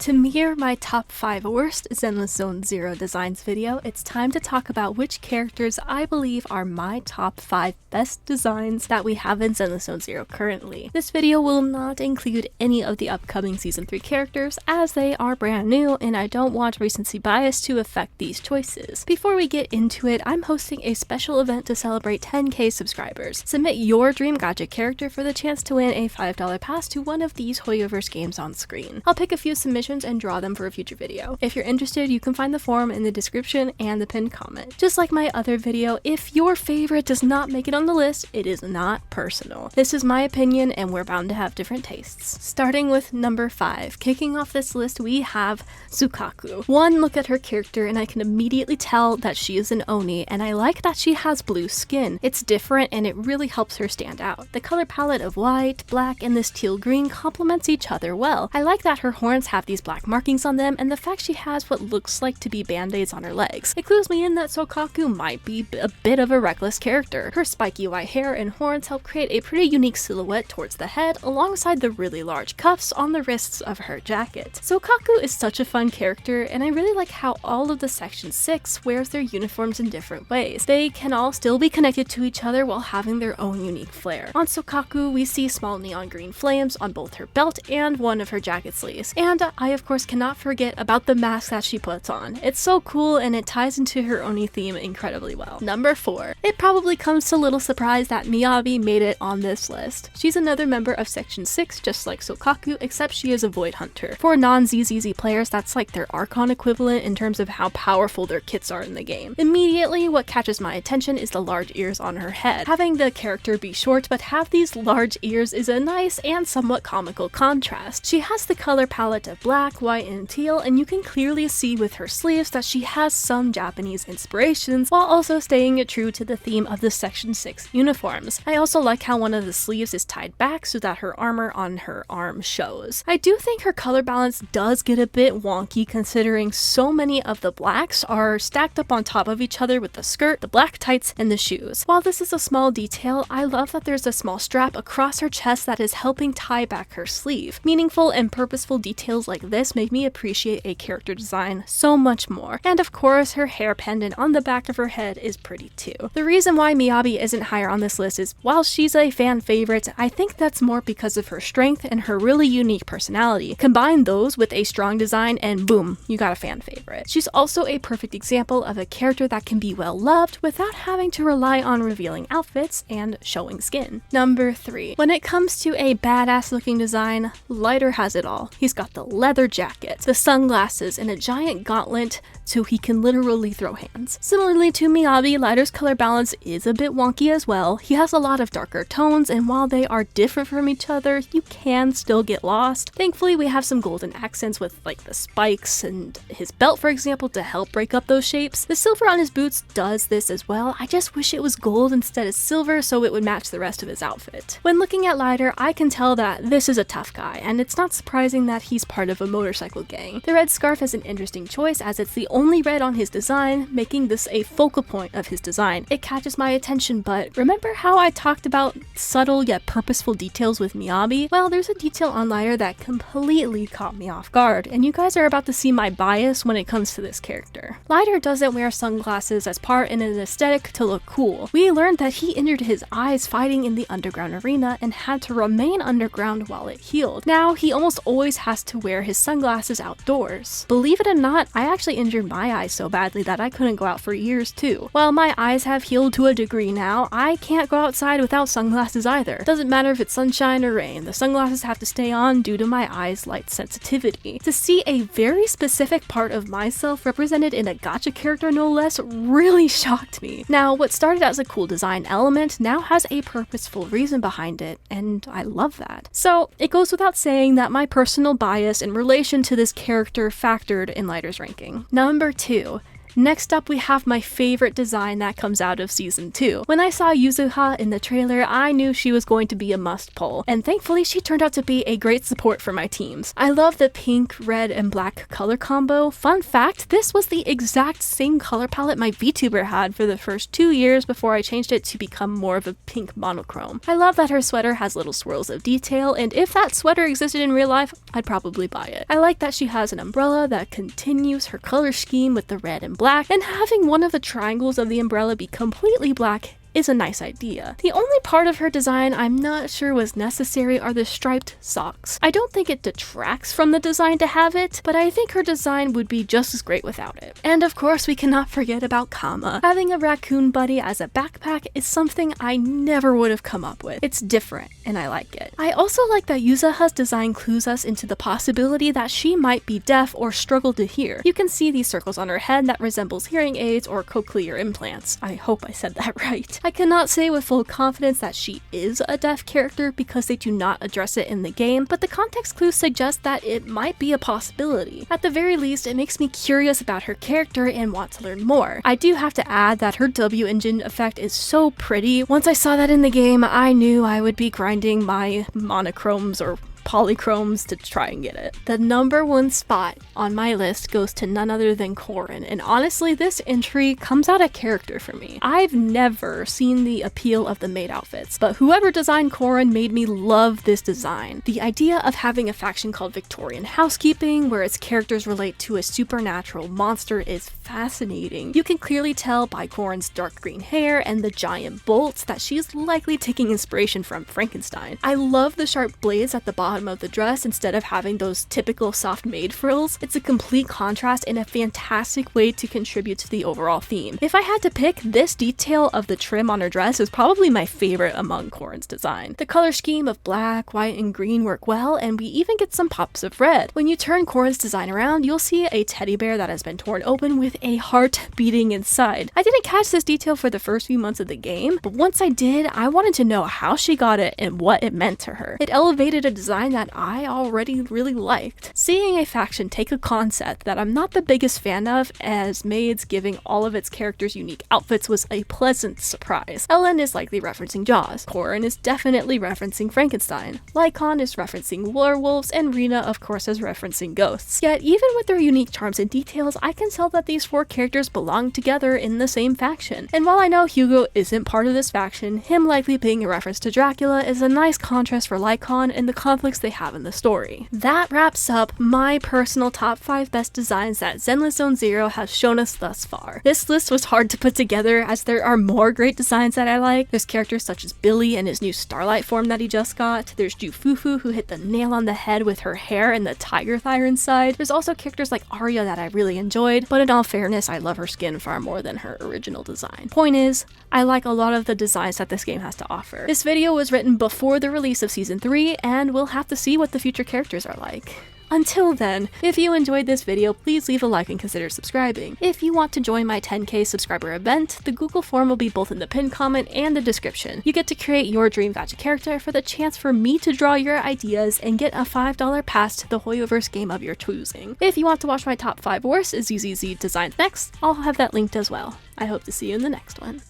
To mirror my top 5 worst Zenless Zone Zero designs video, it's time to talk about which characters I believe are my top 5 best designs that we have in Zenless Zone Zero currently. This video will not include any of the upcoming Season 3 characters as they are brand new and I don't want recency bias to affect these choices. Before we get into it, I'm hosting a special event to celebrate 10k subscribers. Submit your dream gadget character for the chance to win a $5 pass to one of these hoyoverse games on screen. I'll pick a few submissions and draw them for a future video. If you're interested, you can find the form in the description and the pinned comment. Just like my other video, if your favorite does not make it on the list, it is not personal. This is my opinion and we're bound to have different tastes. Starting with number 5. Kicking off this list, we have Tsukaku. One look at her character and I can immediately tell that she is an Oni, and I like that she has blue skin. It's different and it really helps her stand out. The color palette of white, black, and this teal green complements each other well. I like that her horns have these black markings on them, and the fact she has what looks like to be band-aids on her legs. It clues me in that Tsukaku might be a bit of a reckless character. Her spiky white hair and horns help create a pretty unique silhouette towards the head, alongside the really large cuffs on the wrists of her jacket. Tsukaku is such a fun character, and I really like how all of the Section 6 wears their uniforms in different ways. They can all still be connected to each other while having their own unique flair. On Tsukaku, we see small neon green flames on both her belt and one of her jacket sleeves. And I of course cannot forget about the mask that she puts on. It's so cool and it ties into her Oni theme incredibly well. Number 4. It probably comes to little surprise that Miyabi made it on this list. She's another member of Section 6 just like Tsukaku, except she is a Void Hunter. For non-ZZZ players, that's like their Archon equivalent in terms of how powerful their kits are in the game. Immediately, what catches my attention is the large ears on her head. Having the character be short but have these large ears is a nice and somewhat comical contrast. She has the color palette of black, white, and teal, and you can clearly see with her sleeves that she has some Japanese inspirations while also staying true to the theme of the Section 6 uniforms. I also like how one of the sleeves is tied back so that her armor on her arm shows. I do think her color balance does get a bit wonky considering so many of the blacks are stacked up on top of each other with the skirt, the black tights, and the shoes. While this is a small detail, I love that there's a small strap across her chest that is helping tie back her sleeve. Meaningful and purposeful details like this make me appreciate a character design so much more. And of course, her hair pendant on the back of her head is pretty too. The reason why Miyabi isn't higher on this list is, while she's a fan favorite, I think that's more because of her strength and her really unique personality. Combine those with a strong design and boom, you got a fan favorite. She's also a perfect example of a character that can be well loved without having to rely on revealing outfits and showing skin. Number 3. When it comes to a badass looking design, Lighter has it all. He's got the leather jacket, the sunglasses, and a giant gauntlet so he can literally throw hands. Similarly to Miyabi, Lighter's color balance is a bit wonky as well. He has a lot of darker tones, and while they are different from each other, you can still get lost. Thankfully, we have some golden accents with like the spikes and his belt, for example, to help break up those shapes. The silver on his boots does this as well. I just wish it was gold instead of silver so it would match the rest of his outfit. When looking at Lighter, I can tell that this is a tough guy, and it's not surprising that he's part of a motorcycle gang. The red scarf is an interesting choice as it's the only red on his design, making this a focal point of his design. It catches my attention, but remember how I talked about subtle yet purposeful details with Miyabi? Well, there's a detail on Lighter that completely caught me off guard, and you guys are about to see my bias when it comes to this character. Lighter doesn't wear sunglasses as part in an aesthetic to look cool. We learned that he injured his eyes fighting in the underground arena and had to remain underground while it healed. Now, he almost always has to wear his sunglasses outdoors. Believe it or not, I actually injured my eyes so badly that I couldn't go out for years too. While my eyes have healed to a degree now, I can't go outside without sunglasses either. Doesn't matter if it's sunshine or rain, the sunglasses have to stay on due to my eyes' light sensitivity. To see a very specific part of myself represented in a gacha character no less really shocked me. Now, what started as a cool design element now has a purposeful reason behind it, and I love that. So, it goes without saying that my personal bias in relation to this character factored in Lighter's ranking. Number 2. Next up, we have my favorite design that comes out of Season 2. When I saw Yuzuha in the trailer, I knew she was going to be a must-pull, and thankfully she turned out to be a great support for my teams. I love the pink, red, and black color combo. Fun fact, this was the exact same color palette my VTuber had for the first 2 years before I changed it to become more of a pink monochrome. I love that her sweater has little swirls of detail, and if that sweater existed in real life, I'd probably buy it. I like that she has an umbrella that continues her color scheme with the red and black, and having one of the triangles of the umbrella be completely black is a nice idea. The only part of her design I'm not sure was necessary are the striped socks. I don't think it detracts from the design to have it, but I think her design would be just as great without it. And of course, we cannot forget about Kama. Having a raccoon buddy as a backpack is something I never would have come up with. It's different, and I like it. I also like that Yuzuha's design clues us into the possibility that she might be deaf or struggle to hear. You can see these circles on her head that resembles hearing aids or cochlear implants. I hope I said that right. I cannot say with full confidence that she is a deaf character because they do not address it in the game, but the context clues suggest that it might be a possibility. At the very least, it makes me curious about her character and want to learn more. I do have to add that her W engine effect is so pretty. Once I saw that in the game, I knew I would be grinding my monochromes or polychromes to try and get it. The number one spot on my list goes to none other than Korin, and honestly, this entry comes out of character for me. I've never seen the appeal of the maid outfits, but whoever designed Korin made me love this design. The idea of having a faction called Victorian Housekeeping, where its characters relate to a supernatural monster, is fascinating. You can clearly tell by Korin's dark green hair and the giant bolts that she's likely taking inspiration from Frankenstein. I love the sharp blades at the bottom of the dress instead of having those typical soft maid frills. It's a complete contrast and a fantastic way to contribute to the overall theme. If I had to pick, this detail of the trim on her dress is probably my favorite among Korin's design. The color scheme of black, white, and green work well, and we even get some pops of red. When you turn Korin's design around, you'll see a teddy bear that has been torn open with a heart beating inside. I didn't catch this detail for the first few months of the game, but once I did, I wanted to know how she got it and what it meant to her. It elevated a design that I already really liked. Seeing a faction take a concept that I'm not the biggest fan of, as maids giving all of its characters unique outfits, was a pleasant surprise. Ellen is likely referencing Jaws. Korin is definitely referencing Frankenstein. Lycon is referencing werewolves, and Rena of course is referencing ghosts. Yet even with their unique charms and details, I can tell that these four characters belong together in the same faction. And while I know Hugo isn't part of this faction, him likely being a reference to Dracula is a nice contrast for Lycon and the conflicts they have in the story. That wraps up my personal top 5 best designs that Zenless Zone Zero has shown us thus far. This list was hard to put together as there are more great designs that I like. There's characters such as Billy and his new Starlight form that he just got. There's Jufufu, who hit the nail on the head with her hair and the tiger thigh inside. There's also characters like Arya that I really enjoyed, but in all fairness, I love her skin far more than her original design. Point is, I like a lot of the designs that this game has to offer. This video was written before the release of Season 3, and we'll have to see what the future characters are like. Until then, if you enjoyed this video, please leave a like and consider subscribing. If you want to join my 10K subscriber event, the Google form will be both in the pinned comment and the description. You get to create your dream gacha character for the chance for me to draw your ideas and get a $5 pass to the hoyoverse game of your choosing. If you want to watch my top 5 worst ZZZ Designs next, I'll have that linked as well. I hope to see you in the next one.